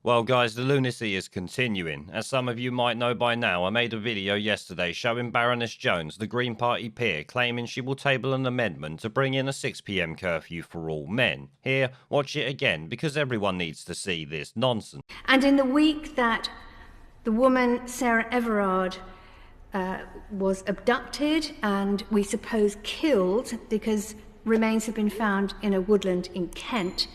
Well guys, the lunacy is continuing. As some of you might know by now, I made a video yesterday showing Baroness Jones, the Green Party peer, claiming she will table an amendment to bring in a 6pm curfew for all men. Here, watch it again, because everyone needs to see this nonsense. And in the week that the woman, Sarah Everard, was abducted and we suppose killed because remains have been found in a woodland in Kent,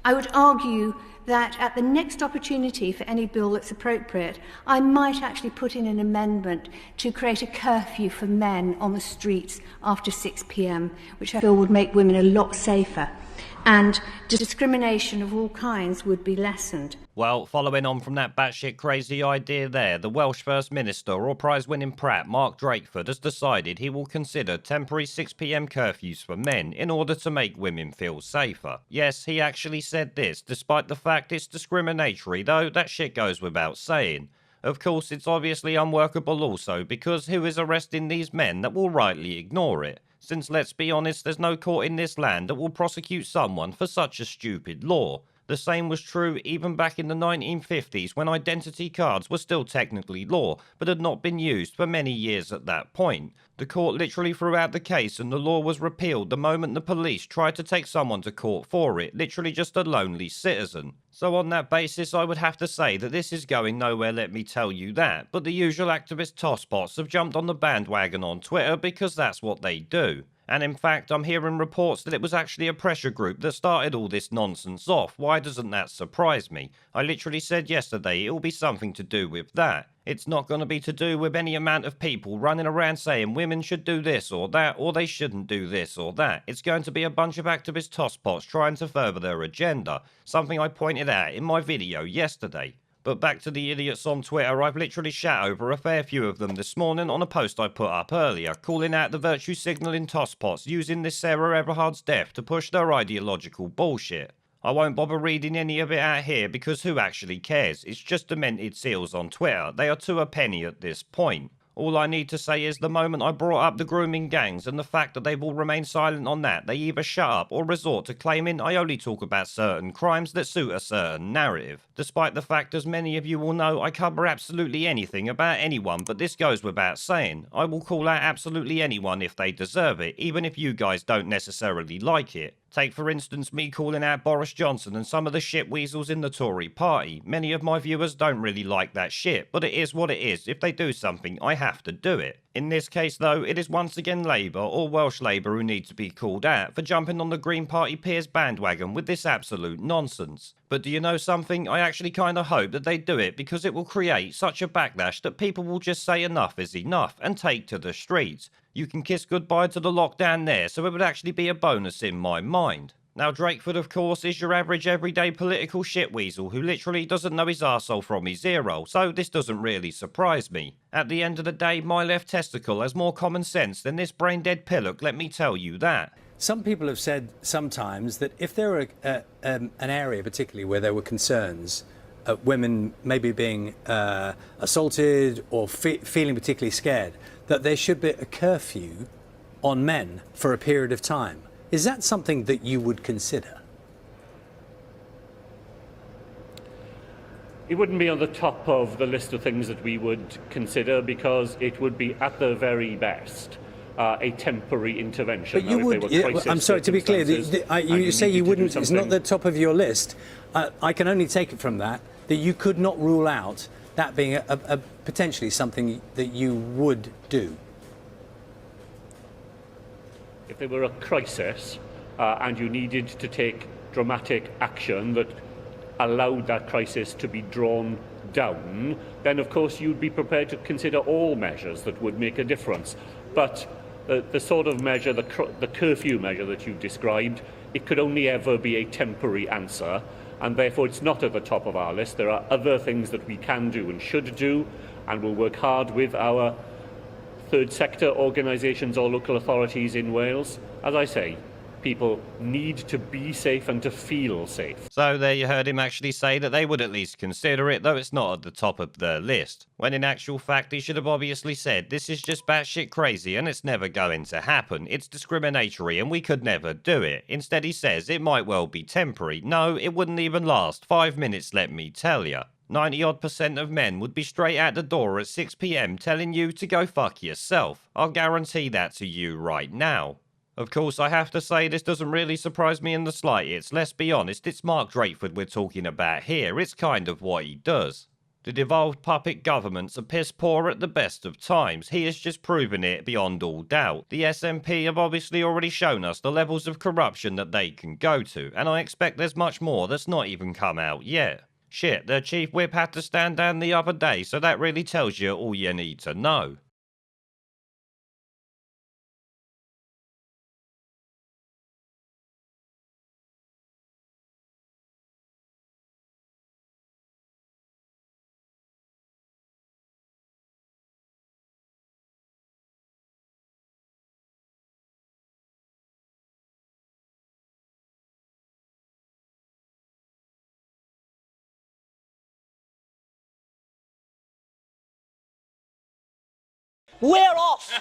I would argue that at the next opportunity for any bill that's appropriate, I might actually put in an amendment to create a curfew for men on the streets after 6 p.m, which I feel would make women a lot safer, and discrimination of all kinds would be lessened. Well, following on from that batshit crazy idea there, the Welsh First Minister or prize-winning prat Mark Drakeford has decided he will consider temporary 6pm curfews for men in order to make women feel safer. Yes, he actually said this, despite the fact it's discriminatory, though that shit goes without saying. Of course, it's obviously unworkable also, because who is arresting these men that will rightly ignore it? Since, let's be honest, there's no court in this land that will prosecute someone for such a stupid law. The same was true even back in the 1950s when identity cards were still technically law, but had not been used for many years at that point. The court literally threw out the case and the law was repealed the moment the police tried to take someone to court for it, literally just a lonely citizen. So on that basis, I would have to say that this is going nowhere, let me tell you that, but the usual activist tosspots have jumped on the bandwagon on Twitter because that's what they do. And in fact, I'm hearing reports that it was actually a pressure group that started all this nonsense off. Why doesn't that surprise me? I literally said yesterday it will be something to do with that. It's not going to be to do with any amount of people running around saying women should do this or that, or they shouldn't do this or that. It's going to be a bunch of activist tosspots trying to further their agenda, something I pointed out in my video yesterday. But back to the idiots on Twitter, I've literally shat over a fair few of them this morning on a post I put up earlier, calling out the virtue signalling tosspots using this Sarah Everard's death to push their ideological bullshit. I won't bother reading any of it out here because who actually cares? It's just demented seals on Twitter. They are to a penny at this point. All I need to say is the moment I brought up the grooming gangs and the fact that they will remain silent on that, they either shut up or resort to claiming I only talk about certain crimes that suit a certain narrative. Despite the fact, as many of you will know, I cover absolutely anything about anyone, but this goes without saying. I will call out absolutely anyone if they deserve it, even if you guys don't necessarily like it. Take for instance me calling out Boris Johnson and some of the shit weasels in the Tory party. Many of my viewers don't really like that shit, but it is what it is. If they do something, I have to do it. In this case though, it is once again Labour or Welsh Labour who need to be called out for jumping on the Green Party peers bandwagon with this absolute nonsense. But do you know something? I actually kinda hope that they do it because it will create such a backlash that people will just say enough is enough and take to the streets. You can kiss goodbye to the lockdown there, so it would actually be a bonus in my mind. Now Drakeford, of course, is your average everyday political shitweasel who literally doesn't know his arsehole from his ear-roll, so this doesn't really surprise me. At the end of the day, my left testicle has more common sense than this brain-dead pillock, let me tell you that. Some people have said sometimes that if there were an area particularly where there were concerns, women maybe being assaulted or feeling particularly scared, that there should be a curfew on men for a period of time. Is that something that you would consider? It wouldn't be on the top of the list of things that we would consider because it would be at the very best a temporary intervention. But you would, I'm sorry, to be clear, you say you wouldn't, it's not the top of your list. I can only take it from that you could not rule out that being a potentially something that you would do. If there were a crisis and you needed to take dramatic action that allowed that crisis to be drawn down, then of course you'd be prepared to consider all measures that would make a difference. But the sort of measure, the curfew measure that you've described, it could only ever be a temporary answer, and therefore it's not at the top of our list. There are other things that we can do and should do, and we'll work hard with our third sector organisations or local authorities in Wales. As I say, People need to be safe and to feel safe. So there you heard him actually say that they would at least consider it, though it's not at the top of their list. When in actual fact he should have obviously said, this is just batshit crazy and it's never going to happen. It's discriminatory and we could never do it. Instead he says it might well be temporary. No, it wouldn't even last 5 minutes, let me tell ya. 90% of men would be straight out the door at 6 PM telling you to go fuck yourself. I'll guarantee that to you right now. Of course, I have to say this doesn't really surprise me in the slightest. Let's be honest, it's Mark Drakeford we're talking about here. It's kind of what he does. The devolved puppet governments are piss poor at the best of times. He has just proven it beyond all doubt. The SNP have obviously already shown us the levels of corruption that they can go to, and I expect there's much more that's not even come out yet. Shit, their chief whip had to stand down the other day, so that really tells you all you need to know. We're off!